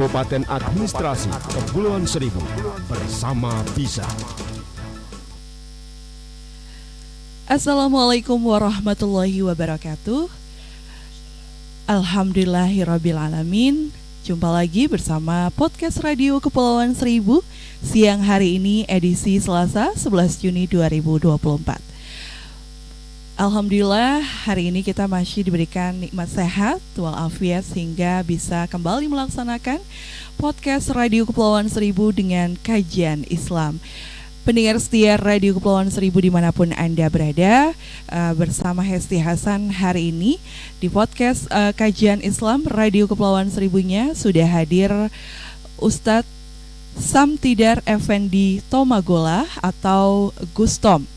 Kabupaten Administrasi Kepulauan Seribu bersama Bisa. Assalamualaikum warahmatullahi wabarakatuh. Alhamdulillahirrabbilalamin. Jumpa lagi bersama podcast Radio Kepulauan Seribu siang hari ini edisi Selasa 11 Juni 2024. Alhamdulillah hari ini kita masih diberikan nikmat sehat walafiat sehingga bisa kembali melaksanakan podcast Radio Kepulauan Seribu dengan kajian Islam. Pendengar setia Radio Kepulauan Seribu dimanapun Anda berada, bersama Hesti Hasan hari ini di podcast kajian Islam Radio Kepulauan Seribunya sudah hadir Ustadz Samtidar Effendi Tomagola atau Gustom.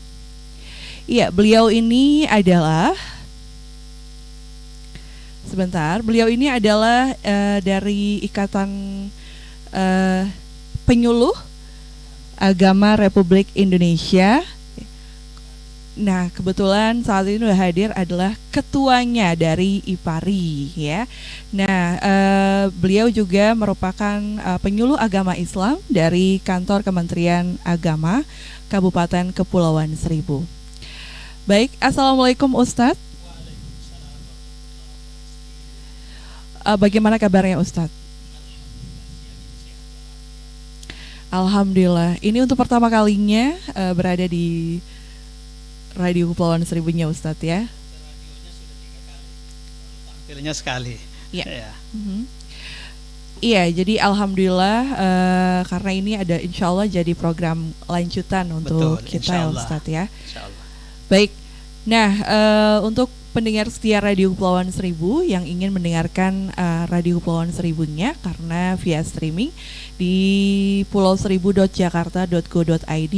Iya, beliau ini adalah dari Ikatan Penyuluh Agama Republik Indonesia. Nah, kebetulan saat ini sudah hadir adalah ketuanya dari IPARI ya. Nah, beliau juga merupakan penyuluh agama Islam dari Kantor Kementerian Agama Kabupaten Kepulauan Seribu. Baik, Assalamualaikum Ustadz. Bagaimana kabarnya Ustadz? Alhamdulillah. Ini untuk pertama kalinya berada di Radio Kepulauan Seribunya Ustadz ya. Radionya sudah 3 kali, tampilnya sekali. Iya. Ya. Iya, jadi alhamdulillah karena ini ada insya Allah jadi program lanjutan untuk Betul, kita ya Ustadz ya. Insyaallah. Baik, nah untuk pendengar setia Radio Kepulauan Seribu yang ingin mendengarkan Radio Kepulauan Seribunya karena via streaming di pulausseribu.jakarta.go.id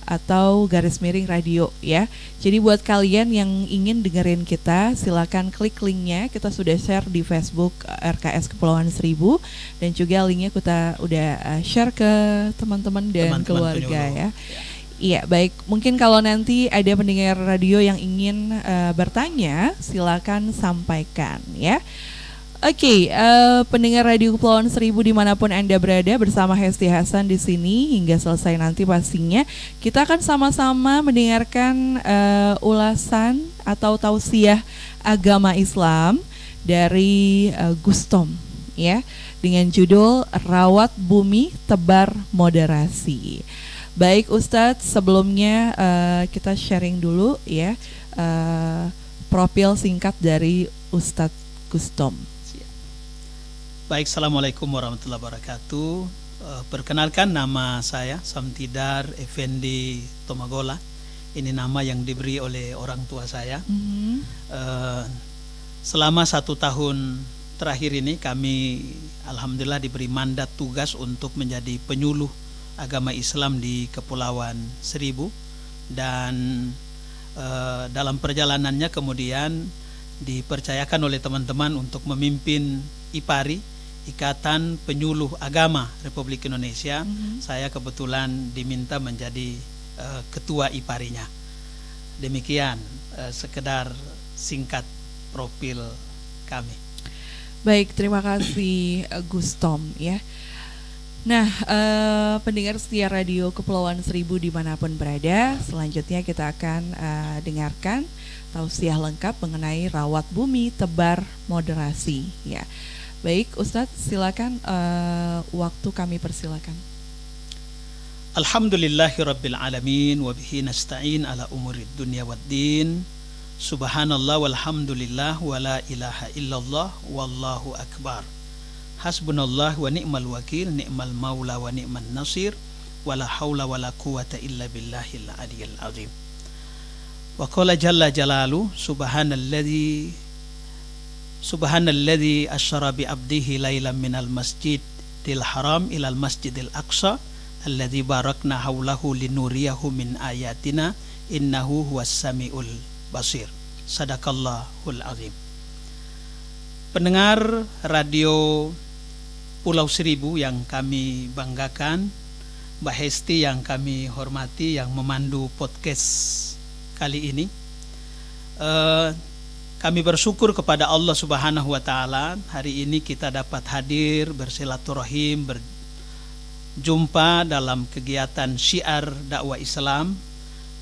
atau _radio ya. Jadi buat kalian yang ingin dengerin kita silakan klik linknya, kita sudah share di Facebook RKS Kepulauan Seribu dan juga linknya kita udah share ke teman-teman dan keluarga ya. Iya, baik. Mungkin kalau nanti ada pendengar radio yang ingin bertanya, silakan sampaikan ya. Oke, pendengar Radio Kepulauan Seribu dimanapun Anda berada, bersama Hesti Hasan di sini hingga selesai nanti pastinya kita akan sama-sama mendengarkan ulasan atau tausiah agama Islam dari Gustom ya, dengan judul Rawat Bumi Tebar Moderasi. Baik Ustadz, sebelumnya kita sharing dulu ya profil singkat dari Ustadz Gustom. Baik, Assalamualaikum warahmatullahi wabarakatuh. Perkenalkan, nama saya Samtidar Effendi Tomagola. Ini nama yang diberi oleh orang tua saya. Selama 1 tahun terakhir ini kami alhamdulillah diberi mandat tugas untuk menjadi penyuluh agama Islam di Kepulauan Seribu, dan dalam perjalanannya kemudian dipercayakan oleh teman-teman untuk memimpin IPARI, Ikatan Penyuluh Agama Republik Indonesia. Saya kebetulan diminta menjadi ketua IPARI-nya. Demikian sekedar singkat profil kami. Baik, terima kasih Gustom ya. Nah, pendengar setia Radio Kepulauan Seribu dimanapun berada, selanjutnya kita akan dengarkan tausiah lengkap mengenai rawat bumi tebar moderasi ya. Baik Ustadz, silakan, waktu kami persilakan. Alhamdulillahirabbil alamin wa bihi nasta'in ala umurid dunya waddin. Subhanallah walhamdulillah wa la ilaha illallah wallahu akbar. Hasbunallah wa ni'mal wakil, ni'mal maula wa ni'man nasir, wala haula wala quwata illa billahil aliyil azim. Wa qala jalla jalalu subhanalladzi asyara bi abdihi lailan minal masjidil haram ilal masjidil aqsa alladzi barakna haulahu linuriyahu min ayatina innahu huwas samiul basir. Sadaqallahul azim. Pendengar radio Pulau Seribu yang kami banggakan, Mbak Hesti yang kami hormati yang memandu podcast kali ini, Kami bersyukur kepada Allah Subhanahu wa taala, hari ini kita dapat hadir bersilaturahim, berjumpa dalam kegiatan syiar dakwah Islam.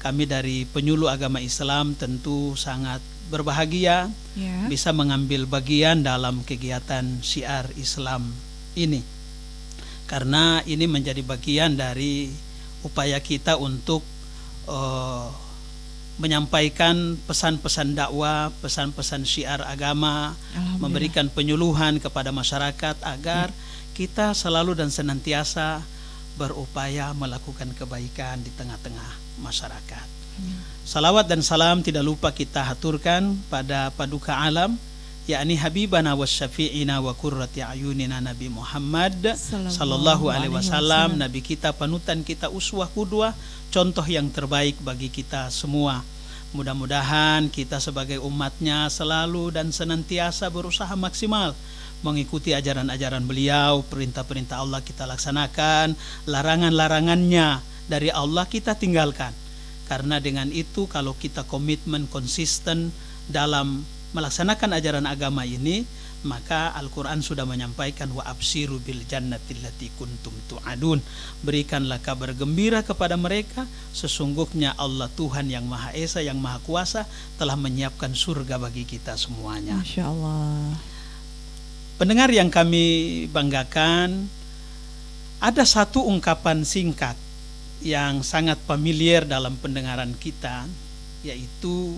Kami dari penyuluh agama Islam tentu sangat berbahagia bisa mengambil bagian dalam kegiatan syiar Islam ini. Karena ini menjadi bagian dari upaya kita untuk menyampaikan pesan-pesan dakwah, pesan-pesan syiar agama, memberikan penyuluhan kepada masyarakat agar kita selalu dan senantiasa berupaya melakukan kebaikan di tengah-tengah masyarakat. Salawat dan salam tidak lupa kita haturkan pada paduka alam, yakni habibana wa syafi'ina wa qurrati ayunina Nabi Muhammad sallallahu alaihi wasallam, nabi kita, panutan kita, uswah qudwah, contoh yang terbaik bagi kita semua. Mudah-mudahan kita sebagai umatnya selalu dan senantiasa berusaha maksimal mengikuti ajaran-ajaran beliau, perintah-perintah Allah kita laksanakan, larangan-larangannya dari Allah kita tinggalkan. Karena dengan itu kalau kita komitmen konsisten dalam melaksanakan ajaran agama ini, maka Al-Quran sudah menyampaikan wa abshiru bil jannati allati kuntum tu'adun, berikanlah kabar gembira kepada mereka, sesungguhnya Allah Tuhan yang Maha Esa, yang Maha Kuasa telah menyiapkan surga bagi kita semuanya. Masya Allah. Pendengar yang kami banggakan, ada satu ungkapan singkat yang sangat familiar dalam pendengaran kita, yaitu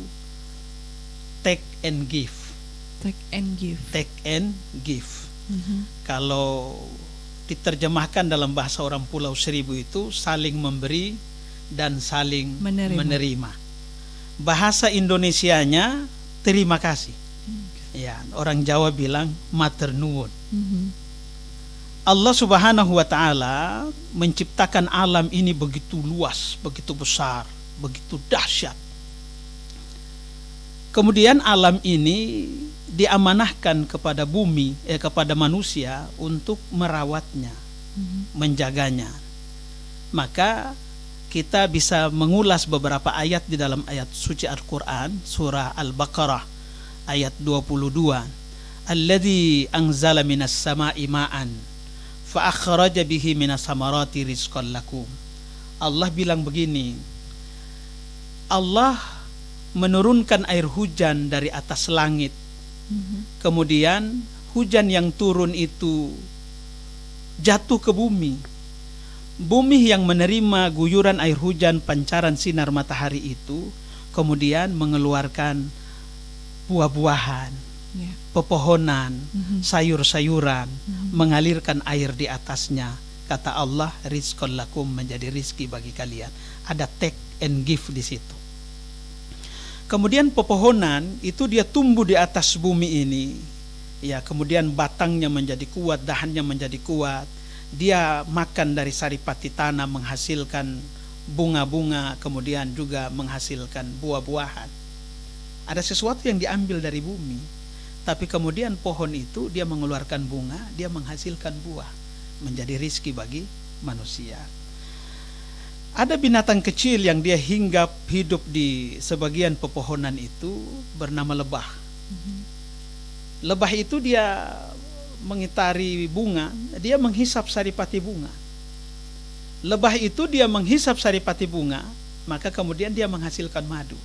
take and give. Take and give. Take and give. Kalau diterjemahkan dalam bahasa orang Pulau Seribu itu saling memberi dan saling menerima. Bahasa Indonesianya terima kasih. Ya, orang Jawa bilang matur nuwun. Allah Subhanahu wa taala menciptakan alam ini begitu luas, begitu besar, begitu dahsyat. Kemudian alam ini diamanahkan kepada bumi, kepada manusia untuk merawatnya, menjaganya. Maka kita bisa mengulas beberapa ayat di dalam ayat suci Al-Quran, surah Al-Baqarah ayat 22. Alladzi anzala minas sama'i ma'an fa akhraja bihi minas samarati rizqan lakum. Allah bilang begini, Allah menurunkan air hujan dari atas langit. Kemudian hujan yang turun itu jatuh ke bumi. Bumi yang menerima guyuran air hujan, pancaran sinar matahari itu kemudian mengeluarkan buah-buahan, pepohonan, sayur-sayuran, mengalirkan air di atasnya. Kata Allah, rizqan lakum, menjadi rizki bagi kalian. Ada take and give di situ. Kemudian pepohonan itu dia tumbuh di atas bumi ini, ya, kemudian batangnya menjadi kuat, dahannya menjadi kuat. Dia makan dari saripati tanah, menghasilkan bunga-bunga, kemudian juga menghasilkan buah-buahan. Ada sesuatu yang diambil dari bumi, tapi kemudian pohon itu dia mengeluarkan bunga, dia menghasilkan buah, menjadi rizki bagi manusia. Ada binatang kecil yang dia hinggap hidup di sebagian pepohonan itu, bernama lebah. Lebah itu dia mengitari bunga, dia menghisap saripati bunga. Lebah itu dia menghisap saripati bunga, maka kemudian dia menghasilkan madu.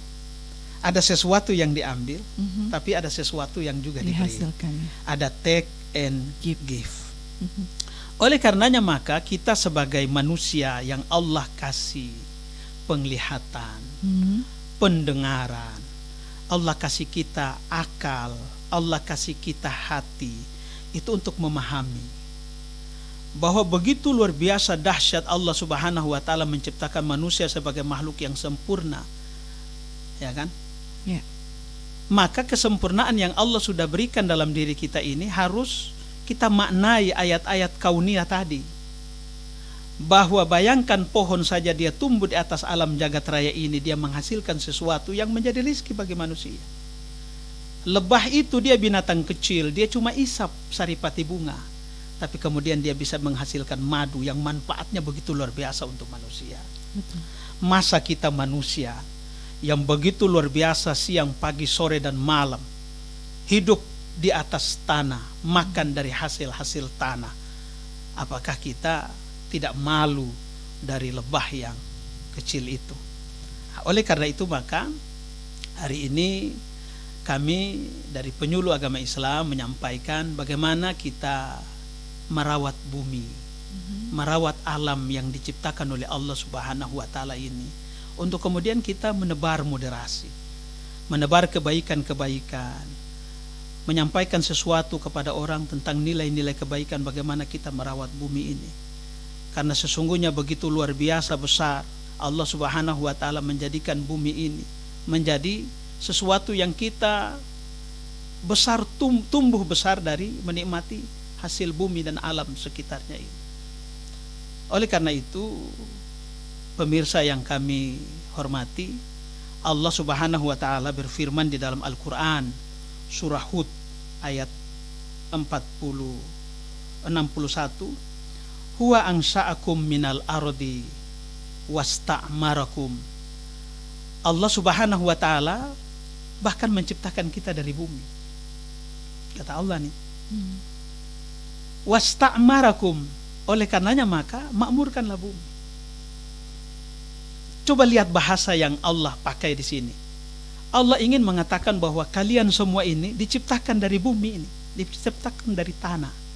Ada sesuatu yang diambil, tapi ada sesuatu yang juga diberi. Ada take and give. Oleh karenanya maka kita sebagai manusia yang Allah kasih penglihatan, pendengaran, Allah kasih kita akal, Allah kasih kita hati, itu untuk memahami bahwa begitu luar biasa dahsyat Allah Subhanahu wa taala menciptakan manusia sebagai makhluk yang sempurna. Ya kan? Ya. Maka kesempurnaan yang Allah sudah berikan dalam diri kita ini harus kita maknai ayat-ayat kauniyah tadi, bahwa bayangkan pohon saja dia tumbuh di atas alam jagat raya ini, dia menghasilkan sesuatu yang menjadi rezeki bagi manusia. Lebah itu dia binatang kecil, dia cuma isap saripati bunga, tapi kemudian dia bisa menghasilkan madu yang manfaatnya begitu luar biasa untuk manusia. Betul. Masa kita manusia yang begitu luar biasa siang, pagi, sore, dan malam, hidup di atas tanah, makan dari hasil-hasil tanah, apakah kita tidak malu dari lebah yang kecil itu? Oleh karena itu maka hari ini kami dari penyuluh agama Islam menyampaikan bagaimana kita merawat bumi, merawat alam yang diciptakan oleh Allah Subhanahu wa taala ini, untuk kemudian kita menebar moderasi, menebar kebaikan-kebaikan, menyampaikan sesuatu kepada orang tentang nilai-nilai kebaikan, bagaimana kita merawat bumi ini. Karena sesungguhnya begitu luar biasa besar Allah Subhanahu wa taala menjadikan bumi ini menjadi sesuatu yang kita besar, tumbuh besar dari menikmati hasil bumi dan alam sekitarnya ini. Oleh karena itu, pemirsa yang kami hormati, Allah Subhanahu wa taala berfirman di dalam Al-Qur'an surah Hud ayat 61, huwa ansha'akum minal ardi wasta'marakum. Allah Subhanahu wa taala bahkan menciptakan kita dari bumi. Kata Allah nih, wasta'marakum, oleh karenanya maka makmurkanlah bumi. Coba lihat bahasa yang Allah pakai di sini. Allah ingin mengatakan bahwa kalian semua ini diciptakan dari bumi ini, diciptakan dari tanah.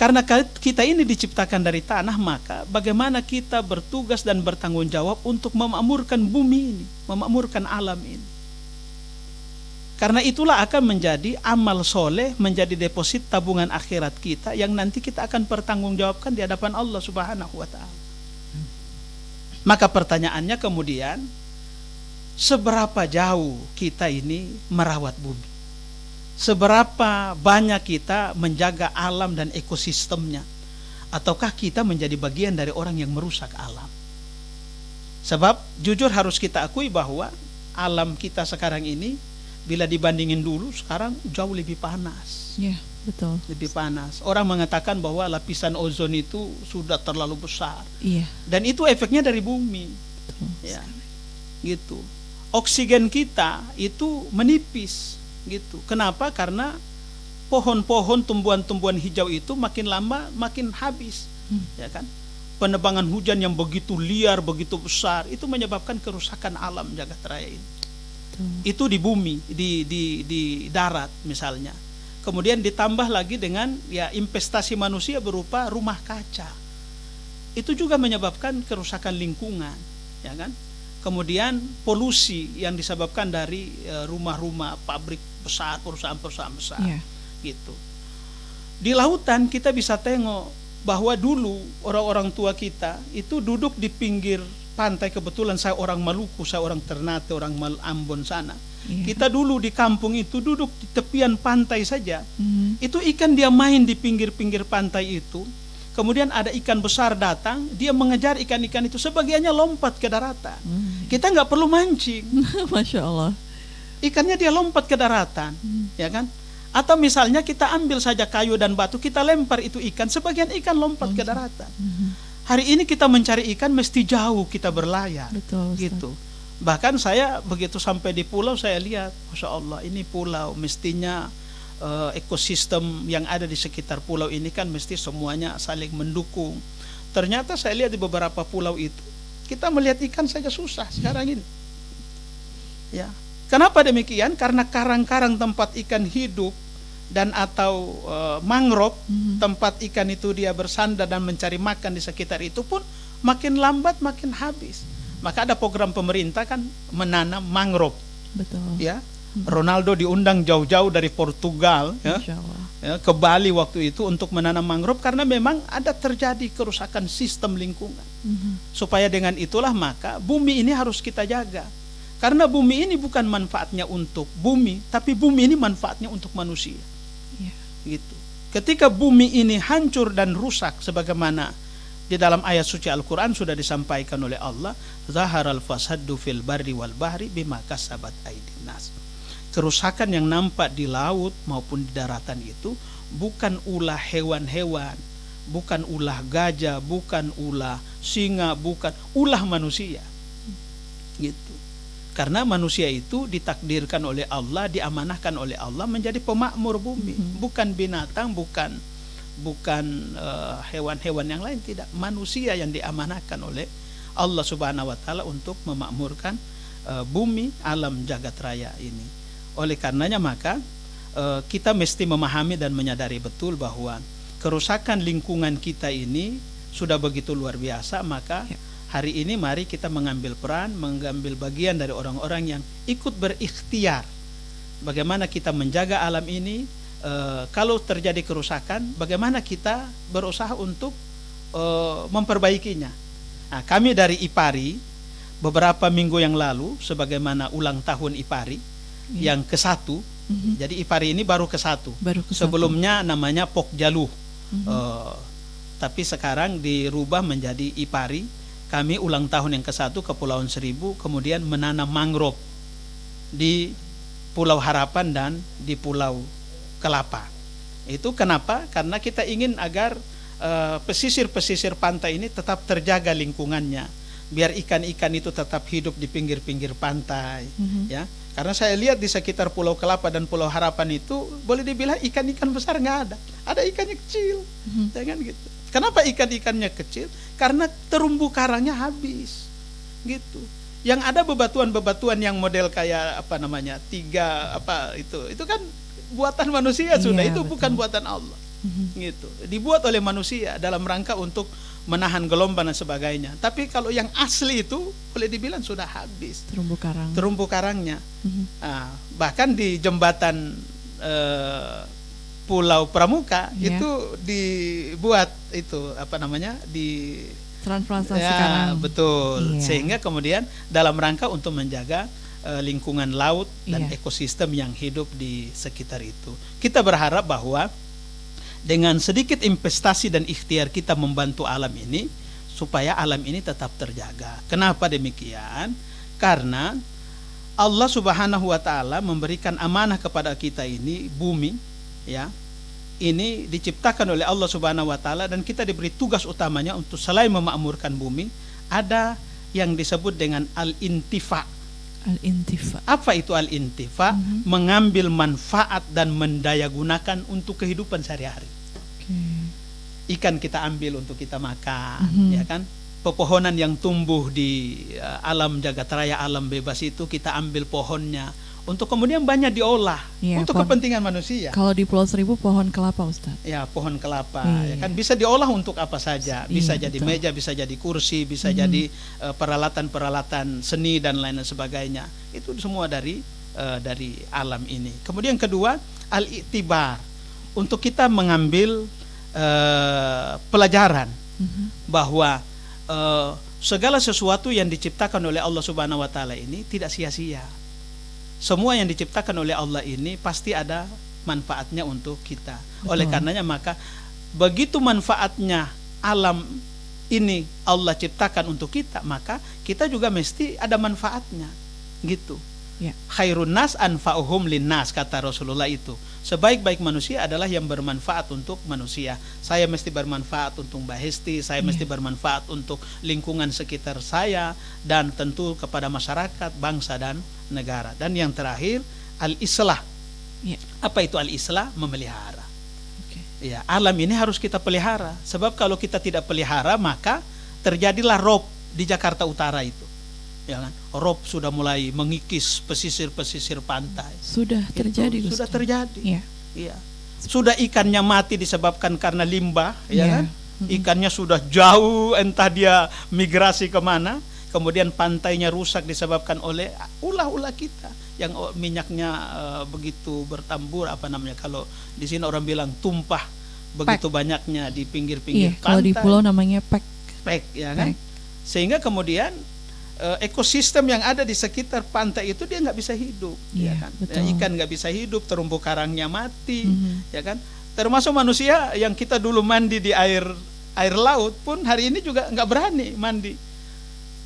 Karena kita ini diciptakan dari tanah, maka bagaimana kita bertugas dan bertanggung jawab untuk memakmurkan bumi ini, memakmurkan alam ini. Karena itulah akan menjadi amal soleh, menjadi deposit tabungan akhirat kita yang nanti kita akan pertanggungjawabkan di hadapan Allah Subhanahu wa taala. Maka pertanyaannya kemudian, seberapa jauh kita ini merawat bumi? Seberapa banyak kita menjaga alam dan ekosistemnya? Ataukah kita menjadi bagian dari orang yang merusak alam? Sebab jujur harus kita akui bahwa alam kita sekarang ini bila dibandingin dulu sekarang jauh lebih panas. Ya, betul. Lebih panas. Orang mengatakan bahwa lapisan ozon itu sudah terlalu besar. Iya. Dan itu efeknya dari bumi. Betul. Ya. Gitu. Oksigen kita itu menipis. Gitu. Kenapa? Karena pohon-pohon, tumbuhan-tumbuhan hijau itu makin lama makin habis. Ya kan? Penebangan hujan yang begitu liar, begitu besar, itu menyebabkan kerusakan alam jagat raya ini. Itu di bumi, di darat misalnya. Kemudian ditambah lagi dengan ya investasi manusia berupa rumah kaca. Itu juga menyebabkan kerusakan lingkungan, ya kan? Kemudian polusi yang disebabkan dari rumah-rumah, pabrik besar, perusahaan-perusahaan besar, gitu. Di lautan kita bisa tengok bahwa dulu orang-orang tua kita itu duduk di pinggir pantai. Kebetulan saya orang Maluku, saya orang Ternate, orang Ambon sana. Kita dulu di kampung itu duduk di tepian pantai saja. Itu ikan dia main di pinggir-pinggir pantai itu. Kemudian ada ikan besar datang, dia mengejar ikan-ikan itu, sebagiannya lompat ke daratan. Kita nggak perlu mancing. Masya Allah. Ikannya dia lompat ke daratan, ya kan? Atau misalnya kita ambil saja kayu dan batu, kita lempar itu ikan, sebagian ikan lompat ke daratan. Hari ini kita mencari ikan mesti jauh kita berlayar. Betul, gitu. Bahkan saya begitu sampai di pulau, saya lihat, Masya Allah, ini pulau mestinya ekosistem yang ada di sekitar pulau ini kan mesti semuanya saling mendukung. Ternyata saya lihat di beberapa pulau itu kita melihat ikan saja susah sekarang ini. Ya, kenapa demikian? Karena karang-karang tempat ikan hidup dan atau mangrove, tempat ikan itu dia bersandar dan mencari makan di sekitar itu pun makin lambat makin habis. Maka ada program pemerintah kan menanam mangrove. Betul. Ya. Ronaldo diundang jauh-jauh dari Portugal ya, ke Bali waktu itu untuk menanam mangrove karena memang ada terjadi kerusakan sistem lingkungan. Supaya dengan itulah maka bumi ini harus kita jaga. Karena bumi ini bukan manfaatnya untuk bumi, tapi bumi ini manfaatnya untuk manusia. Gitu. Ketika bumi ini hancur dan rusak sebagaimana di dalam ayat suci Al-Quran sudah disampaikan oleh Allah, zaharal fasadu fil barri wal bahri bima kasabat aydin nas. Kerusakan yang nampak di laut maupun di daratan itu bukan ulah hewan-hewan, bukan ulah gajah, bukan ulah singa, bukan ulah manusia. Gitu. Karena manusia itu ditakdirkan oleh Allah, diamanahkan oleh Allah menjadi pemakmur bumi, bukan binatang, bukan hewan-hewan yang lain, tidak. Manusia yang diamanahkan oleh Allah Subhanahu wa taala untuk memakmurkan bumi, alam jagat raya ini. Oleh karenanya maka kita mesti memahami dan menyadari betul bahwa kerusakan lingkungan kita ini sudah begitu luar biasa. Maka hari ini mari kita mengambil peran, mengambil bagian dari orang-orang yang ikut berikhtiar bagaimana kita menjaga alam ini. Kalau terjadi kerusakan, bagaimana kita berusaha untuk memperbaikinya. Nah, kami dari IPARI beberapa minggu yang lalu, sebagaimana ulang tahun IPARI yang ke-1. Jadi IPARI ini baru ke-1. Sebelumnya namanya Pokjaluh. Tapi sekarang dirubah menjadi IPARI. Kami ulang tahun yang ke-1 Kepulauan Seribu, kemudian menanam mangrove di Pulau Harapan dan di Pulau Kelapa. Itu kenapa? Karena kita ingin agar pesisir-pesisir pantai ini tetap terjaga lingkungannya, biar ikan-ikan itu tetap hidup di pinggir-pinggir pantai, ya. Karena saya lihat di sekitar Pulau Kelapa dan Pulau Harapan itu boleh dibilang ikan-ikan besar nggak ada, ada ikannya kecil, jangan gitu. Kenapa ikan-ikannya kecil? Karena terumbu karangnya habis, gitu. Yang ada bebatuan-bebatuan yang model kayak apa namanya, itu kan buatan manusia sudah, itu betul. Bukan buatan Allah, gitu. Dibuat oleh manusia dalam rangka untuk menahan gelombang dan sebagainya. Tapi kalau yang asli itu boleh dibilang sudah habis. Terumbu karangnya. Bahkan di jembatan Pulau Pramuka itu dibuat itu apa namanya, di transplantasikan. Betul. Sehingga kemudian dalam rangka untuk menjaga lingkungan laut dan ekosistem yang hidup di sekitar itu. Kita berharap bahwa dengan sedikit investasi dan ikhtiar kita membantu alam ini, supaya alam ini tetap terjaga. Kenapa demikian? Karena Allah Subhanahu wa taala memberikan amanah kepada kita ini, bumi, ya. Ini diciptakan oleh Allah Subhanahu wa taala, dan kita diberi tugas utamanya untuk selain memakmurkan bumi, ada yang disebut dengan al-intifa. Al-intifa. Apa itu al-intifa? Mengambil manfaat dan mendayagunakan untuk kehidupan sehari-hari. Ikan kita ambil untuk kita makan, ya kan? Pepohonan yang tumbuh di alam jagat raya, alam bebas itu kita ambil pohonnya untuk kemudian banyak diolah untuk kepentingan manusia. Kalau di Pulau Seribu pohon kelapa, Ustaz. Ya, pohon kelapa, ya kan bisa diolah untuk apa saja. Bisa jadi betul. Meja, bisa jadi kursi, bisa jadi peralatan-peralatan seni dan lain sebagainya. Itu semua dari alam ini. Kemudian kedua, al-i'tibar. Untuk kita mengambil pelajaran bahwa segala sesuatu yang diciptakan oleh Allah Subhanahu wa taala ini tidak sia-sia. Semua yang diciptakan oleh Allah ini pasti ada manfaatnya untuk kita. Oleh karenanya maka begitu manfaatnya alam ini Allah ciptakan untuk kita, maka kita juga mesti ada manfaatnya, gitu. Khairun nas anfa'uhum linnas, kata Rasulullah itu. Sebaik-baik manusia adalah yang bermanfaat untuk manusia. Saya mesti bermanfaat untuk Mbak Hesti, saya mesti bermanfaat untuk lingkungan sekitar saya, dan tentu kepada masyarakat, bangsa dan negara. Dan yang terakhir, al-islah. Apa itu al-islah? Memelihara. Ya, alam ini harus kita pelihara. Sebab kalau kita tidak pelihara, maka terjadilah rob di Jakarta Utara itu. Ya kan? Rob sudah mulai mengikis pesisir-pesisir pantai. Sudah terjadi. Sudah terjadi. Iya. Sudah ikannya mati disebabkan karena limbah, ya kan? Ikannya sudah jauh, entah dia migrasi kemana. Kemudian pantainya rusak disebabkan oleh ulah-ulah kita yang minyaknya begitu bertambur, apa namanya, kalau di sini orang bilang tumpah begitu banyaknya di pinggir-pinggir pantai. Kalau di pulau namanya pek, ya kan? Sehingga kemudian ekosistem yang ada di sekitar pantai itu dia nggak bisa hidup, ya kan? Ikan nggak bisa hidup, terumbu karangnya mati, ya kan? Termasuk manusia yang kita dulu mandi di air laut pun hari ini juga nggak berani mandi.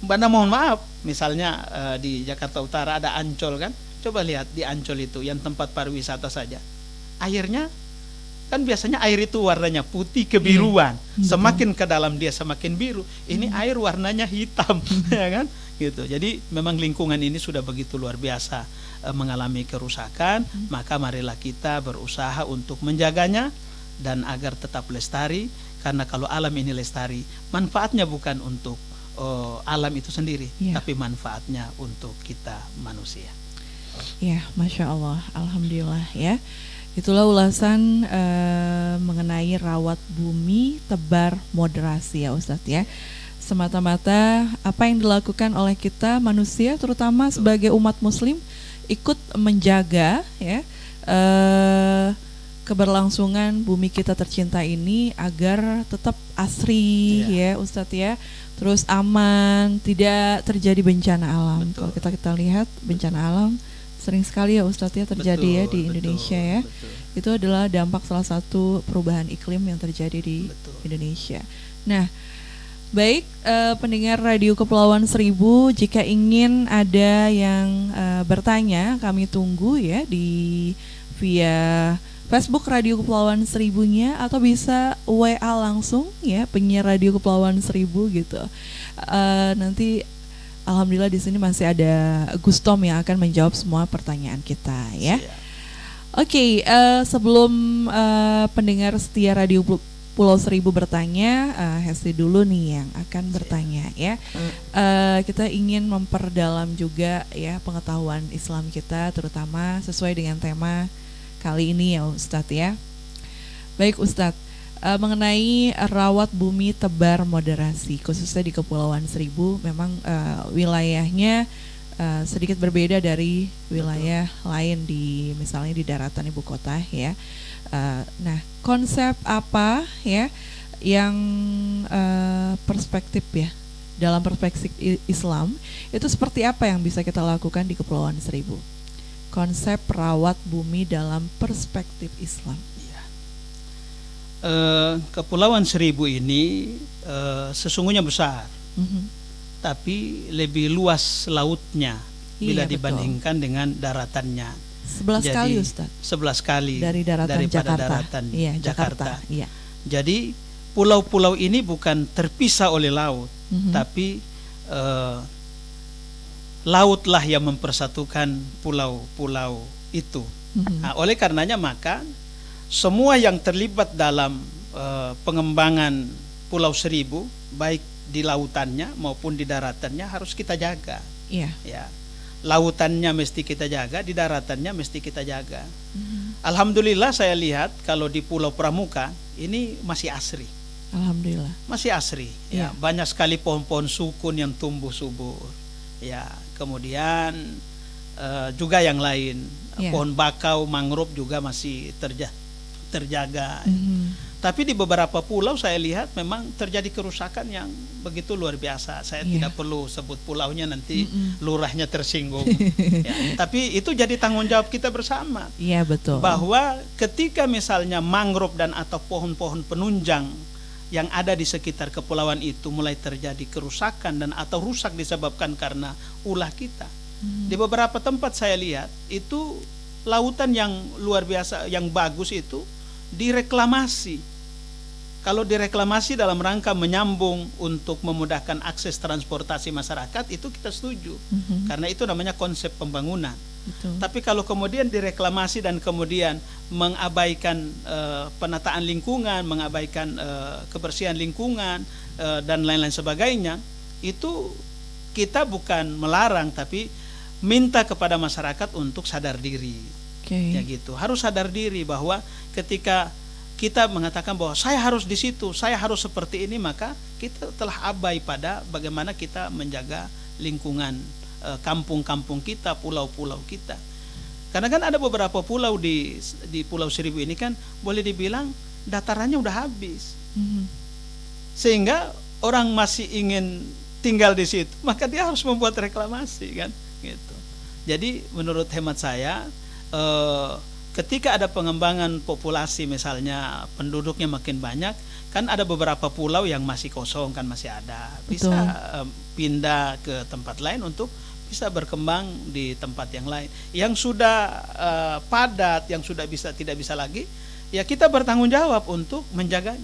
Banda mohon maaf, misalnya di Jakarta Utara ada Ancol kan? Coba lihat di Ancol itu yang tempat pariwisata saja, airnya kan biasanya air itu warnanya putih kebiruan, semakin ke dalam dia semakin biru. Ini air warnanya hitam, ya kan? gitu. Jadi memang lingkungan ini sudah begitu luar biasa mengalami kerusakan, maka marilah kita berusaha untuk menjaganya dan agar tetap lestari, karena kalau alam ini lestari, manfaatnya bukan untuk alam itu sendiri, tapi manfaatnya untuk kita manusia. Ya, Masya Allah, Alhamdulillah ya. Itulah ulasan mengenai rawat bumi, tebar moderasi ya Ustadz ya. Semata-mata apa yang dilakukan oleh kita manusia, terutama sebagai umat muslim, ikut menjaga ya keberlangsungan bumi kita tercinta ini agar tetap asri ya Ustadz ya, terus aman, tidak terjadi bencana alam. Kalau kita lihat bencana alam sering sekali ya Ustadz ya terjadi di Indonesia ya. Itu adalah dampak salah satu perubahan iklim yang terjadi di Indonesia. Nah, baik pendengar Radio Kepulauan Seribu, jika ingin ada yang bertanya, kami tunggu ya di via Facebook Radio Kepulauan Seribunya, atau bisa WA langsung ya penyiar Radio Kepulauan Seribu gitu. Nanti alhamdulillah di sini masih ada Gustom yang akan menjawab semua pertanyaan kita ya. Oke, sebelum pendengar setia Radio Pulau Seribu bertanya, Hesti dulu nih yang akan bertanya ya. Kita ingin memperdalam juga ya pengetahuan Islam kita, terutama sesuai dengan tema kali ini ya Ustadz ya. Baik Ustadz, mengenai rawat bumi tebar moderasi, khususnya di Kepulauan Seribu, memang wilayahnya sedikit berbeda dari wilayah lain di misalnya di daratan ibu kota ya. Nah, konsep apa ya yang perspektif ya, dalam perspektif Islam itu seperti apa yang bisa kita lakukan di Kepulauan Seribu? Konsep rawat bumi dalam perspektif Islam. Kepulauan Seribu ini sesungguhnya besar, tapi lebih luas lautnya bila dibandingkan dengan daratannya. 11 kali Ustaz. 11 kali dari daratan daripada Jakarta. daratan Jakarta. Iya. Jadi pulau-pulau ini bukan terpisah oleh laut, tapi lautlah yang mempersatukan pulau-pulau itu. Nah, oleh karenanya maka semua yang terlibat dalam pengembangan Pulau Seribu, baik di lautannya maupun di daratannya, harus kita jaga. Iya. Ya. Lautannya mesti kita jaga, di daratannya mesti kita jaga. Alhamdulillah saya lihat kalau di Pulau Pramuka ini masih asri. Alhamdulillah. Masih asri. Ya, banyak sekali pohon-pohon sukun yang tumbuh subur. Ya, kemudian juga yang lain, pohon bakau, mangrove juga masih terjaga. Tapi di beberapa pulau saya lihat memang terjadi kerusakan yang begitu luar biasa. Saya tidak perlu sebut pulaunya, nanti lurahnya tersinggung. Tapi itu jadi tanggung jawab kita bersama. Iya, betul. Bahwa ketika misalnya mangrove dan atau pohon-pohon penunjang yang ada di sekitar kepulauan itu mulai terjadi kerusakan dan atau rusak disebabkan karena ulah kita. Di beberapa tempat saya lihat itu lautan yang luar biasa, yang bagus itu direklamasi. Kalau direklamasi dalam rangka menyambung untuk memudahkan akses transportasi masyarakat, itu kita setuju. Karena itu namanya konsep pembangunan. Betul. Tapi kalau kemudian direklamasi dan kemudian mengabaikan penataan lingkungan, mengabaikan kebersihan lingkungan dan lain-lain sebagainya, itu kita bukan melarang, tapi minta kepada masyarakat untuk sadar diri. Ya gitu. Harus sadar diri bahwa ketika kita mengatakan bahwa saya harus di situ, saya harus seperti ini, maka kita telah abai pada bagaimana kita menjaga lingkungan kampung-kampung kita, pulau-pulau kita. Karena kan ada beberapa pulau di Pulau Seribu ini kan boleh dibilang datarannya udah habis. Sehingga orang masih ingin tinggal di situ, maka dia harus membuat reklamasi kan gitu. Jadi menurut hemat saya, ketika ada pengembangan populasi, misalnya penduduknya makin banyak, kan ada beberapa pulau yang masih kosong, kan masih ada, bisa pindah ke tempat lain untuk bisa berkembang di tempat yang lain. Yang sudah padat, yang sudah tidak bisa lagi, ya kita bertanggung jawab untuk menjaganya,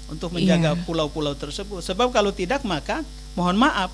untuk menjaga pulau-pulau tersebut. Sebab kalau tidak, maka mohon maaf,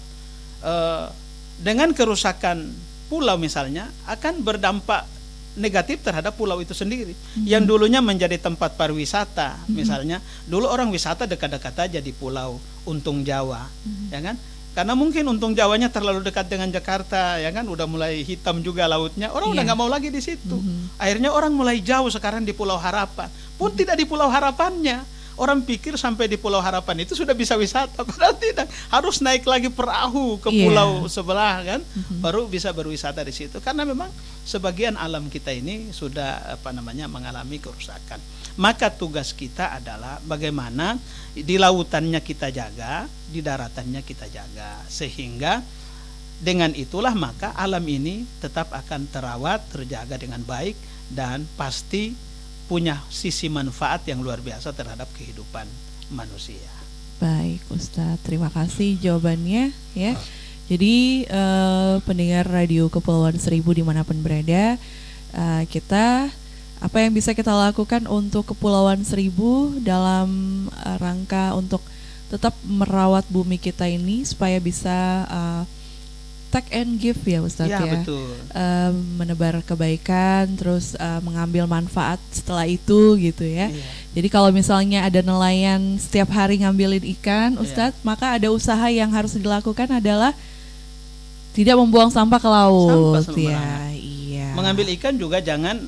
dengan kerusakan pulau misalnya akan berdampak negatif terhadap pulau itu sendiri. Yang dulunya menjadi tempat pariwisata, misalnya dulu orang wisata dekat-dekat aja di pulau Untung Jawa, ya kan? Karena mungkin Untung Jawanya terlalu dekat dengan Jakarta, ya kan? Udah mulai hitam juga lautnya, orang udah nggak mau lagi di situ. Akhirnya orang mulai jauh sekarang di Pulau Harapan, pun tidak di Pulau Harapannya. Orang pikir sampai di Pulau Harapan itu sudah bisa wisata, padahal tidak. Harus naik lagi perahu ke pulau sebelah kan, baru bisa berwisata di situ. Karena memang sebagian alam kita ini sudah mengalami kerusakan. Maka tugas kita adalah bagaimana di lautannya kita jaga, di daratannya kita jaga, sehingga dengan itulah maka alam ini tetap akan terawat, terjaga dengan baik, dan pasti punya sisi manfaat yang luar biasa terhadap kehidupan manusia. Baik Ustadz, terima kasih jawabannya ya. Jadi pendengar Radio Kepulauan Seribu dimanapun berada, kita apa yang bisa kita lakukan untuk Kepulauan Seribu dalam rangka untuk tetap merawat bumi kita ini supaya bisa take and give ya Ustadz ya, betul. Menebar kebaikan, terus mengambil manfaat setelah itu gitu ya. Jadi kalau misalnya ada nelayan setiap hari ngambilin ikan Ustadz, maka ada usaha yang harus dilakukan adalah tidak membuang sampah ke laut. Mengambil ikan juga jangan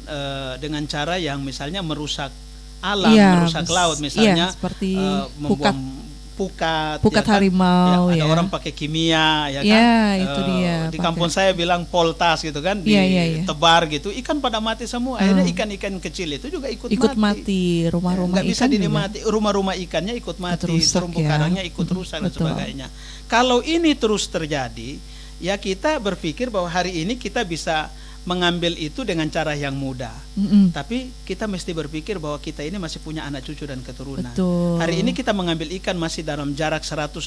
dengan cara yang misalnya merusak alam, merusak laut, misalnya seperti membuang pukat harimau, ada orang pakai kimia, ya kan? Itu dia. Di kampung saya bilang poltas gitu kan, ditebar gitu, ikan pada mati semua. Akhirnya ikan-ikan kecil itu juga ikut mati. Rumah-rumah nggak bisa dinikmati, rumah-rumah ikannya ikut mati, terumbu karangnya ikut rusak dan sebagainya. Kalau ini terus terjadi, ya kita berpikir bahwa hari ini kita bisa mengambil itu dengan cara yang mudah. Tapi kita mesti berpikir bahwa kita ini masih punya anak cucu dan keturunan. Betul. Hari ini kita mengambil ikan masih dalam jarak 100-200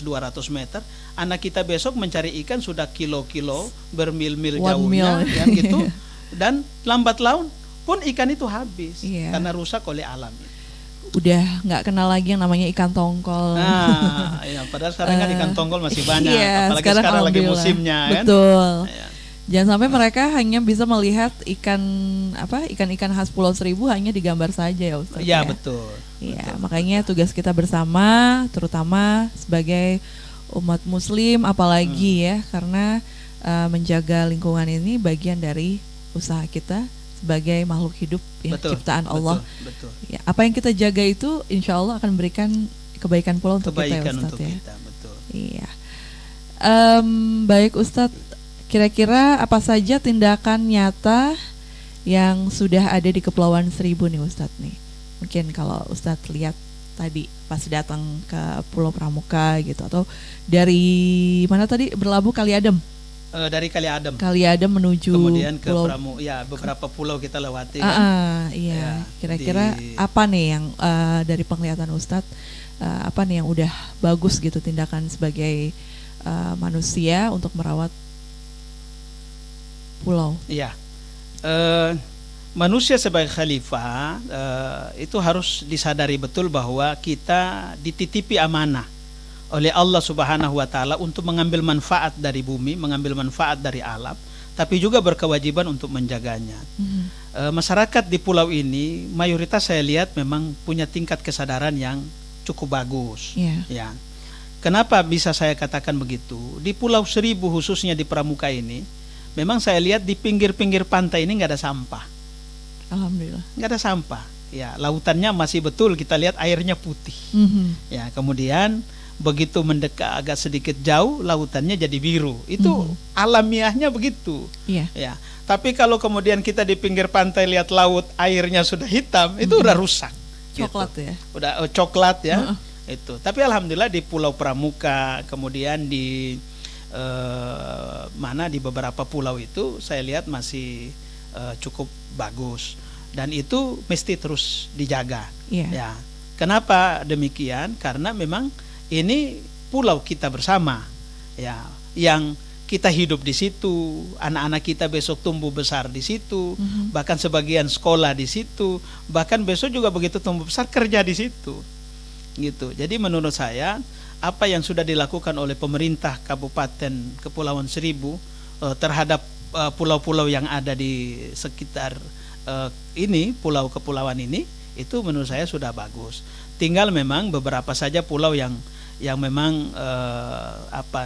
meter. Anak kita besok mencari ikan sudah kilo-kilo, bermil-mil jauhnya, ya, gitu. Dan lambat laun pun ikan itu habis karena rusak oleh alam. Udah nggak kenal lagi yang namanya ikan tongkol. Padahal sekarang kan ikan tongkol masih banyak, apalagi sekarang lagi musimnya. Betul. Kan? Jangan sampai mereka hanya bisa melihat ikan-ikan khas Pulau Seribu hanya digambar saja ya Ustaz. Iya, betul. Iya, makanya tugas kita bersama, terutama sebagai umat Muslim, apalagi ya, karena menjaga lingkungan ini bagian dari usaha kita sebagai makhluk hidup ya, ciptaan Allah. Betul. Ya, apa yang kita jaga itu, insya Allah akan memberikan kebaikan pula untuk kita ya Ustaz ya. Betul. Iya. Baik Ustadz. Kira-kira apa saja tindakan nyata yang sudah ada di Kepulauan Seribu nih Ustadz nih? Mungkin kalau Ustadz lihat tadi pas datang ke Pulau Pramuka gitu, atau dari mana tadi berlabuh Kali Adem? Dari Kali Adem. Kali Adem menuju kemudian ke Pramuka, ya beberapa pulau kita lewati. Iya. Kira-kira apa nih yang dari penglihatan Ustadz, apa nih yang udah bagus gitu tindakan sebagai manusia untuk merawat pulau? Iya, manusia sebagai khalifah itu harus disadari betul bahwa kita dititipi amanah oleh Allah Subhanahu wa Ta'ala untuk mengambil manfaat dari bumi, mengambil manfaat dari alam, tapi juga berkewajiban untuk menjaganya. Masyarakat di pulau ini mayoritas saya lihat memang punya tingkat kesadaran yang cukup bagus. Ya. Kenapa bisa saya katakan begitu? Di Pulau Seribu khususnya di Pramuka ini, memang saya lihat di pinggir-pinggir pantai ini nggak ada sampah. Alhamdulillah. Nggak ada sampah. Ya, lautannya masih betul kita lihat airnya putih. Ya, kemudian begitu mendekat agak sedikit jauh lautannya jadi biru. Itu alamiahnya begitu. Ya. Tapi kalau kemudian kita di pinggir pantai lihat laut airnya sudah hitam, itu udah rusak. Coklat gitu. Ya. Udah coklat ya. Itu. Tapi alhamdulillah di Pulau Pramuka, kemudian di mana di beberapa pulau itu saya lihat masih cukup bagus, dan itu mesti terus dijaga. Ya. Kenapa demikian? Karena memang ini pulau kita bersama, ya, yang kita hidup di situ, anak-anak kita besok tumbuh besar di situ, bahkan sebagian sekolah di situ, bahkan besok juga begitu tumbuh besar kerja di situ, gitu. Jadi menurut saya apa yang sudah dilakukan oleh pemerintah Kabupaten Kepulauan Seribu terhadap pulau-pulau yang ada di sekitar ini, pulau kepulauan ini, itu menurut saya sudah bagus. Tinggal memang beberapa saja pulau yang memang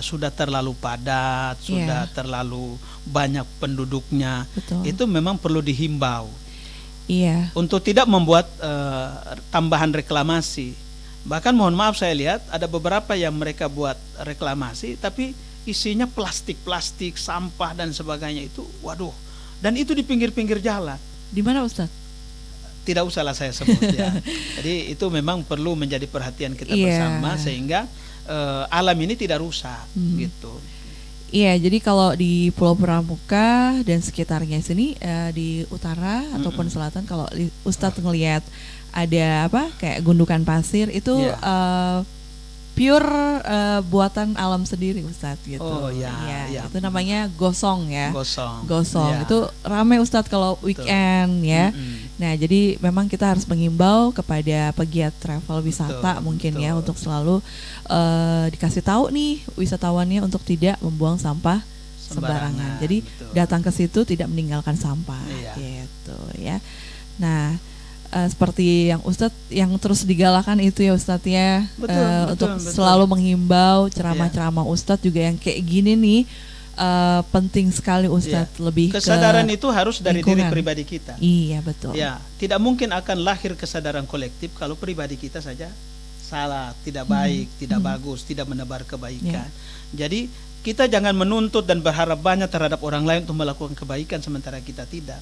sudah terlalu padat, sudah terlalu banyak penduduknya. Betul. Itu memang perlu dihimbau. Iya. Untuk tidak membuat tambahan reklamasi. Bahkan mohon maaf, saya lihat ada beberapa yang mereka buat reklamasi tapi isinya plastik, sampah dan sebagainya itu, waduh. Dan itu di pinggir-pinggir jalan. Di mana Ustaz? Tidak usahlah saya sebut ya. Jadi itu memang perlu menjadi perhatian kita bersama sehingga alam ini tidak rusak gitu. Iya, jadi kalau di Pulau Pramuka dan sekitarnya sini di utara ataupun selatan, kalau Ustadz ngelihat ada kayak gundukan pasir itu pure buatan alam sendiri Ustadz gitu. Oh ya. Itu namanya gosong ya. Gosong. Ya. Itu ramai Ustadz kalau weekend ya. Nah, jadi memang kita harus mengimbau kepada pegiat travel wisata mungkin ya untuk selalu dikasih tahu nih wisatawannya untuk tidak membuang sampah sembarangan. Jadi datang ke situ tidak meninggalkan sampah gitu ya. Nah, seperti yang Ustadz yang terus digalakan itu ya Ustadz ya, untuk selalu menghimbau ceramah-ceramah Ustadz juga yang kayak gini nih, penting sekali Ustadz. Lebih kesadaran itu harus dari lingkungan. diri pribadi kita. Iya betul. Ya, tidak mungkin akan lahir kesadaran kolektif kalau pribadi kita saja salah, tidak baik, tidak bagus, tidak menebar kebaikan. Jadi kita jangan menuntut dan berharap banyak terhadap orang lain untuk melakukan kebaikan sementara kita tidak.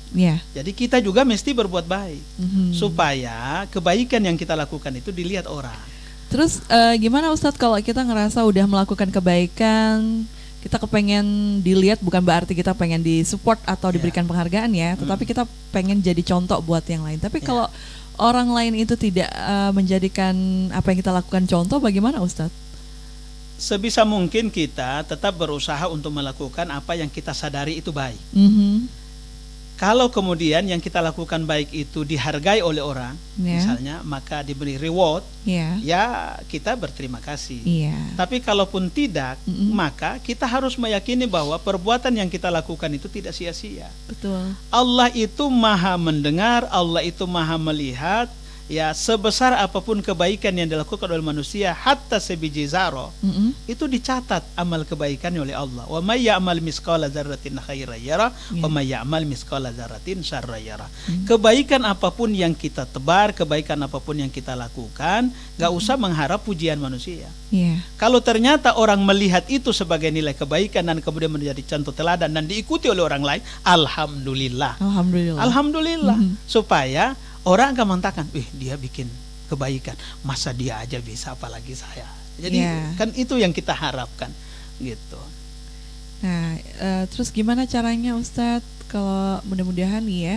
Jadi kita juga mesti berbuat baik supaya kebaikan yang kita lakukan itu dilihat orang. Terus gimana Ustadz kalau kita ngerasa udah melakukan kebaikan, kita kepengen dilihat, bukan berarti kita pengen disupport atau diberikan penghargaan ya, tetapi kita pengen jadi contoh buat yang lain. Tapi kalau orang lain itu tidak menjadikan apa yang kita lakukan contoh, bagaimana Ustadz? Sebisa mungkin kita tetap berusaha untuk melakukan apa yang kita sadari itu baik. Kalau kemudian yang kita lakukan baik itu dihargai oleh orang, misalnya, maka diberi reward, ya kita berterima kasih. Tapi kalaupun tidak, maka kita harus meyakini bahwa perbuatan yang kita lakukan itu tidak sia-sia. Betul. Allah itu maha mendengar, Allah itu maha melihat. Ya, sebesar apapun kebaikan yang dilakukan oleh manusia, hatta sebiji zarah, itu dicatat amal kebaikannya oleh Allah. Wa may ya'mal misqala dzarratin khairan yara, wa may ya'mal misqala dzarratin syarran yara. Kebaikan apapun yang kita tebar, kebaikan apapun yang kita lakukan, gak usah mengharap pujian manusia. Kalau ternyata orang melihat itu sebagai nilai kebaikan dan kemudian menjadi contoh teladan dan diikuti oleh orang lain, alhamdulillah. Supaya orang akan mengatakan, dia bikin kebaikan, masa dia aja bisa, apalagi saya. Jadi kan itu yang kita harapkan, gitu. Nah, terus gimana caranya Ustadz kalau mudah-mudahan nih ya,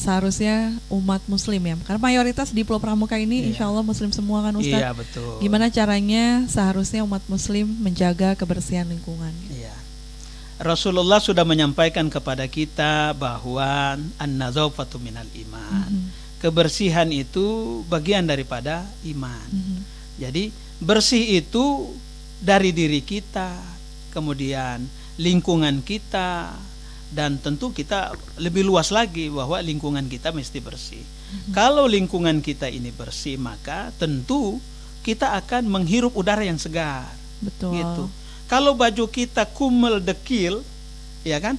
seharusnya umat Muslim ya, karena mayoritas di Pulau Pramuka ini Insya Allah Muslim semua kan Ustadz. Iya betul. Gimana caranya seharusnya umat Muslim menjaga kebersihan lingkungan? Rasulullah sudah menyampaikan kepada kita bahwa an-nadzafatu minal iman. Kebersihan itu bagian daripada iman. Jadi bersih itu dari diri kita, kemudian lingkungan kita, dan tentu kita lebih luas lagi bahwa lingkungan kita mesti bersih. Kalau lingkungan kita ini bersih, maka tentu kita akan menghirup udara yang segar. Betul. Gitu. Kalau baju kita kumel dekil, ya kan,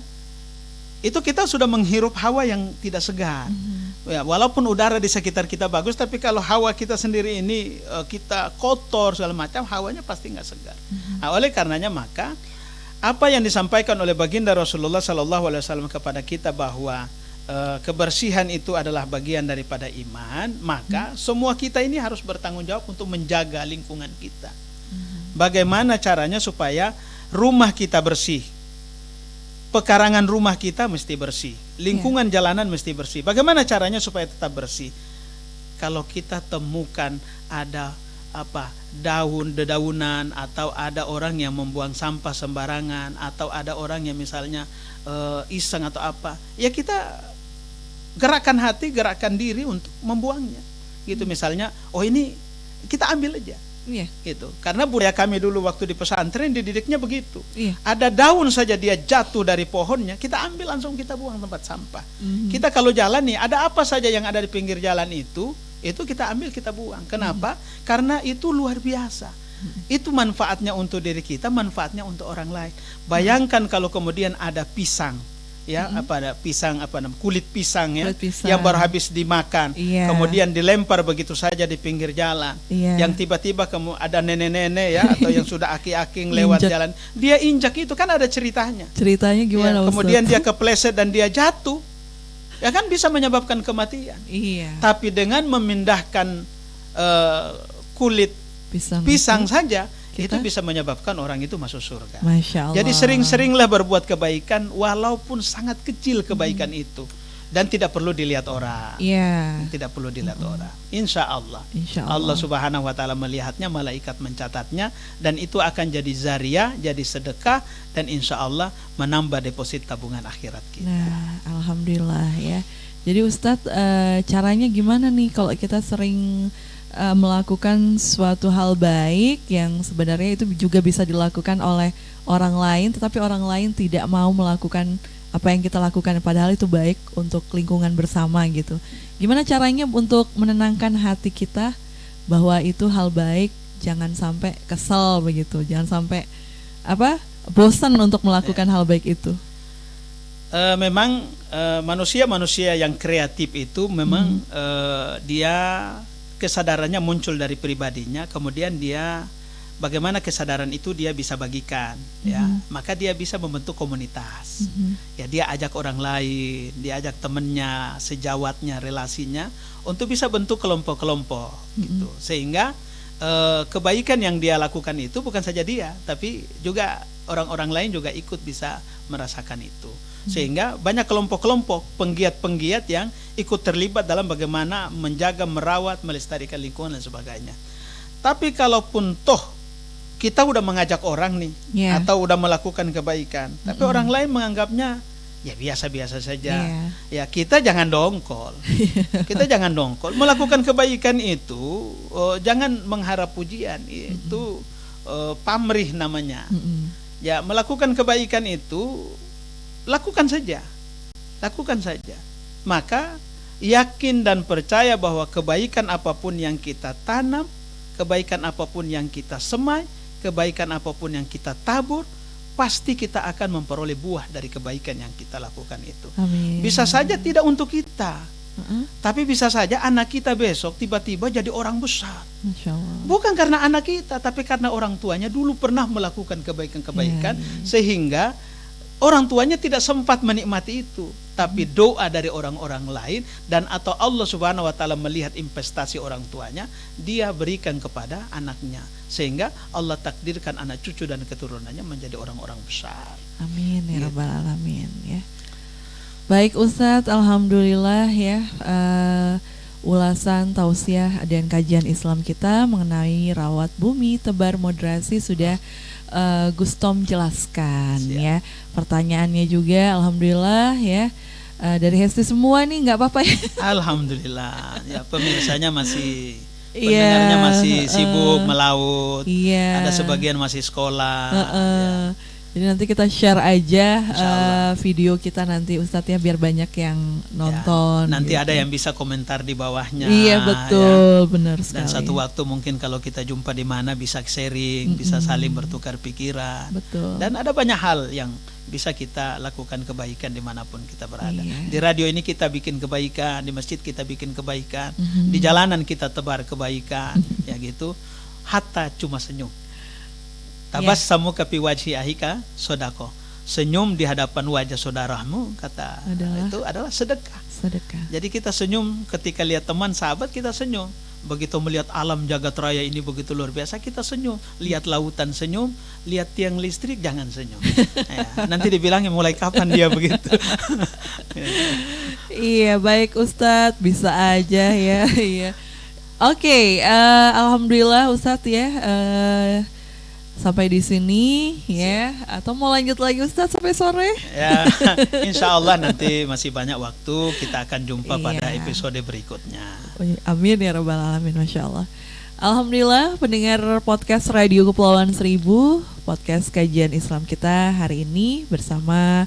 itu kita sudah menghirup hawa yang tidak segar. Ya, walaupun udara di sekitar kita bagus, tapi kalau hawa kita sendiri ini kita kotor segala macam, hawanya pasti nggak segar. Nah, oleh karenanya maka apa yang disampaikan oleh baginda Rasulullah SAW kepada kita bahwa kebersihan itu adalah bagian daripada iman, maka semua kita ini harus bertanggung jawab untuk menjaga lingkungan kita. Bagaimana caranya supaya rumah kita bersih, pekarangan rumah kita mesti bersih, lingkungan jalanan mesti bersih. Bagaimana caranya supaya tetap bersih? Kalau kita temukan ada dedaunan, atau ada orang yang membuang sampah sembarangan, atau ada orang yang misalnya iseng atau apa, ya kita gerakan hati, gerakan diri untuk membuangnya. Gitu misalnya, ini kita ambil aja. Iya. Gitu. Karena budaya kami dulu waktu di pesantren dididiknya begitu. Iya. Ada daun saja dia jatuh dari pohonnya, kita ambil langsung kita buang tempat sampah. Kita kalau jalan nih, ada apa saja yang ada di pinggir jalan itu kita ambil kita buang. Kenapa? Karena itu luar biasa. Itu manfaatnya untuk diri kita, manfaatnya untuk orang lain. Bayangkan kalau kemudian ada pisang. Ya, ada pisang kulit pisang ya, Kulit pisang. yang baru habis dimakan, Iya. kemudian dilempar begitu saja di pinggir jalan, Iya. yang tiba-tiba ada nenek-nenek ya atau yang sudah aki-aking lewat Injak. jalan, dia injak itu kan ada ceritanya. Ceritanya gimana, Ya, Ustaz? kemudian dia kepleset dan dia jatuh, ya kan bisa menyebabkan kematian. Iya. Tapi dengan memindahkan kulit pisang itu, saja, kita- itu bisa menyebabkan orang itu masuk surga. Masya Allah. Jadi sering-seringlah berbuat kebaikan walaupun sangat kecil kebaikan itu, dan tidak perlu dilihat orang. Iya. Tidak perlu dilihat orang. Insya Allah. Insya Allah Allah. Subhanahu wa taala melihatnya, malaikat mencatatnya, dan itu akan jadi zariah, jadi sedekah, dan insya Allah menambah deposit tabungan akhirat kita. Nah, alhamdulillah ya. Jadi Ustadz, caranya gimana nih kalau kita sering melakukan suatu hal baik yang sebenarnya itu juga bisa dilakukan oleh orang lain, tetapi orang lain tidak mau melakukan apa yang kita lakukan, padahal itu baik untuk lingkungan bersama gitu. Gimana caranya untuk menenangkan hati kita bahwa itu hal baik, jangan sampai kesel begitu, jangan sampai bosan untuk melakukan hal baik itu. Memang manusia yang kreatif itu memang dia kesadarannya muncul dari pribadinya, kemudian dia bagaimana kesadaran itu dia bisa bagikan, ya, maka dia bisa membentuk komunitas. Ya, dia ajak orang lain, dia ajak temennya, sejawatnya, relasinya untuk bisa bentuk kelompok-kelompok gitu, sehingga kebaikan yang dia lakukan itu bukan saja dia, tapi juga orang-orang lain juga ikut bisa merasakan itu. Sehingga banyak kelompok-kelompok penggiat-penggiat yang ikut terlibat dalam bagaimana menjaga, merawat, melestarikan lingkungan dan sebagainya. Tapi kalaupun toh kita udah mengajak orang nih, atau udah melakukan kebaikan, tapi orang lain menganggapnya ya biasa-biasa saja. Ya, kita jangan dongkol. Kita jangan dongkol. Melakukan kebaikan itu jangan mengharap pujian. Itu pamrih namanya. Ya, melakukan kebaikan itu lakukan saja. Maka yakin dan percaya bahwa kebaikan apapun yang kita tanam, kebaikan apapun yang kita semai, kebaikan apapun yang kita tabur, pasti kita akan memperoleh buah dari kebaikan yang kita lakukan itu. Amin. Bisa saja tidak untuk kita, tapi bisa saja anak kita besok tiba-tiba jadi orang besar. Masya Allah. Bukan karena anak kita, tapi karena orang tuanya dulu pernah melakukan kebaikan-kebaikan, sehingga orang tuanya tidak sempat menikmati itu, tapi doa dari orang-orang lain, dan atau Allah Subhanahu wa taala melihat investasi orang tuanya, dia berikan kepada anaknya, sehingga Allah takdirkan anak cucu dan keturunannya menjadi orang-orang besar. Amin ya rabbal alamin ya. Baik Ustadz, alhamdulillah ya, ulasan tausiah dan kajian Islam kita mengenai rawat bumi tebar moderasi sudah Gustom jelaskan. Siap. Ya. Pertanyaannya juga alhamdulillah ya, dari Hesti semua nih, nggak apa-apa ya. Alhamdulillah. Ya, pemirsanya masih, pendengarnya masih sibuk melaut. Ada sebagian masih sekolah. Ya. Jadi nanti kita share aja video kita nanti Ustadz ya, biar banyak yang nonton. Nanti gitu. ada yang bisa komentar di bawahnya. Iya betul, benar sekali. Dan satu waktu mungkin kalau kita jumpa di mana bisa sharing, bisa saling bertukar pikiran. Betul. Dan ada banyak hal yang bisa kita lakukan kebaikan dimanapun kita berada. Iya. Di radio ini kita bikin kebaikan, di masjid kita bikin kebaikan, di jalanan kita tebar kebaikan, ya gitu. Hatta cuma senyum. Tabassamu fi wajhi ahika sodako. Senyum di hadapan wajah saudaramu, kata itu adalah sedekah. Jadi kita senyum ketika lihat teman sahabat, kita senyum. Begitu melihat alam jagat raya ini begitu luar biasa, kita senyum. Lihat lautan senyum, lihat tiang listrik jangan senyum. Ya, nanti dibilangin mulai kapan dia begitu. Iya baik Ustadz, bisa aja ya. Iya. Oke, alhamdulillah Ustadz ya. Sampai di sini ya, atau mau lanjut lagi Ustadz sampai sore? Ya, insya Allah nanti masih banyak waktu, kita akan jumpa pada episode berikutnya. Amin ya rabbal alamin, masya Allah. Alhamdulillah pendengar podcast Radio Kepulauan Seribu, podcast kajian Islam kita hari ini bersama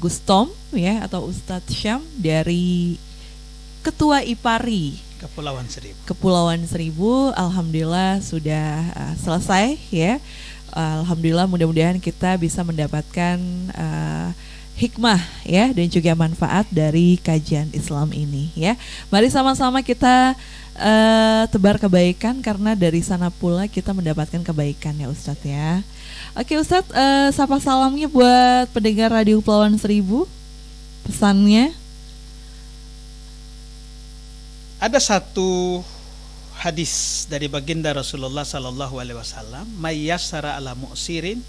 Gus Tom ya atau Ustadz Syam dari Ketua IPARI Kepulauan Seribu. Alhamdulillah sudah selesai ya. Alhamdulillah mudah-mudahan kita bisa mendapatkan hikmah ya dan juga manfaat dari kajian Islam ini ya. Mari sama-sama kita tebar kebaikan karena dari sana pula kita mendapatkan kebaikan ya Ustadz ya. Oke Ustadz, sapa salamnya buat pendengar Radio Kepulauan Seribu, pesannya. Ada satu hadis dari baginda Rasulullah sallallahu alaihi wasallam, "May yassara ala mu'sirin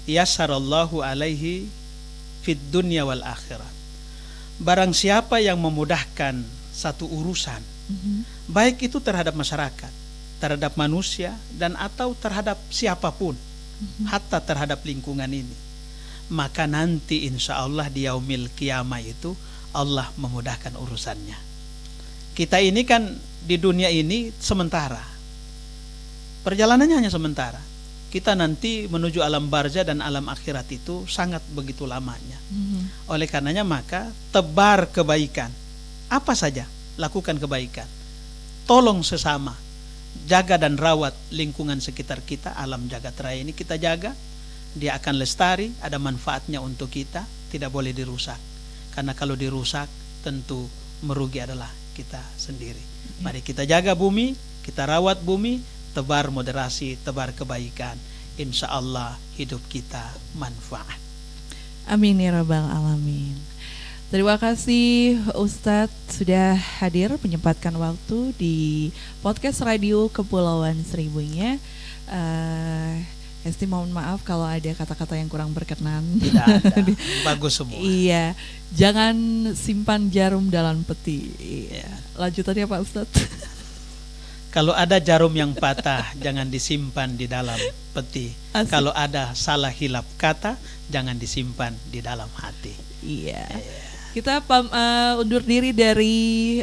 yassarallahu alaihi fid dunya wal akhirah." Barang siapa yang memudahkan satu urusan, baik itu terhadap masyarakat, terhadap manusia, dan atau terhadap siapapun, hatta terhadap lingkungan ini, maka nanti insya Allah di yaumil qiyamah itu Allah memudahkan urusannya. Kita ini kan di dunia ini sementara, perjalanannya hanya sementara. Kita nanti menuju alam barzah dan alam akhirat itu sangat begitu lamanya. Oleh karenanya maka tebar kebaikan, apa saja lakukan kebaikan, tolong sesama, jaga dan rawat lingkungan sekitar kita. Alam jagat raya ini kita jaga, dia akan lestari, ada manfaatnya untuk kita, tidak boleh dirusak. Karena kalau dirusak tentu merugi adalah kita sendiri. Mari kita jaga bumi, kita rawat bumi, tebar moderasi, tebar kebaikan. Insya Allah hidup kita manfaat. Amin ya rabbal alamin. Terima kasih Ustadz sudah hadir menyempatkan waktu di podcast Radio Kepulauan Seribunya. Esti mohon maaf kalau ada kata-kata yang kurang berkenan. Tidak ada, bagus semua. Iya, jangan simpan jarum dalam peti. Iya. Lanjutannya Pak Ustadz. Kalau ada jarum yang patah, jangan disimpan di dalam peti. Asik. Kalau ada salah hilap kata, jangan disimpan di dalam hati. Iya. Kita undur diri dari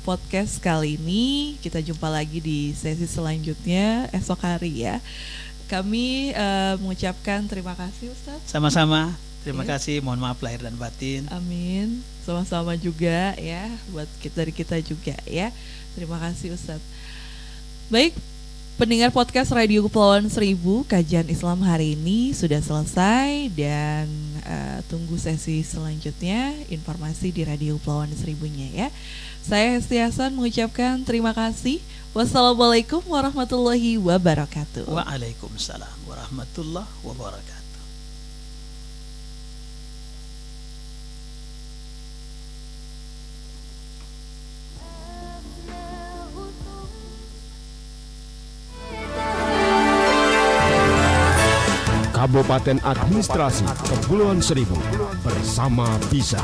podcast kali ini. Kita jumpa lagi di sesi selanjutnya esok hari ya. Kami mengucapkan terima kasih Ustadz. Sama-sama. Terima kasih. Mohon maaf lahir dan batin. Amin. Sama-sama juga ya buat dari kita juga ya. Terima kasih Ustadz. Baik, pendengar podcast Radio Kepulauan Seribu, kajian Islam hari ini sudah selesai dan tunggu sesi selanjutnya informasi di Radio Kepulauan Seribunya ya. Saya Hesti Hasan mengucapkan terima kasih. Wassalamualaikum warahmatullahi wabarakatuh. Waalaikumsalam warahmatullahi wabarakatuh. Kabupaten Administrasi Kepulauan Seribu bersama BISA.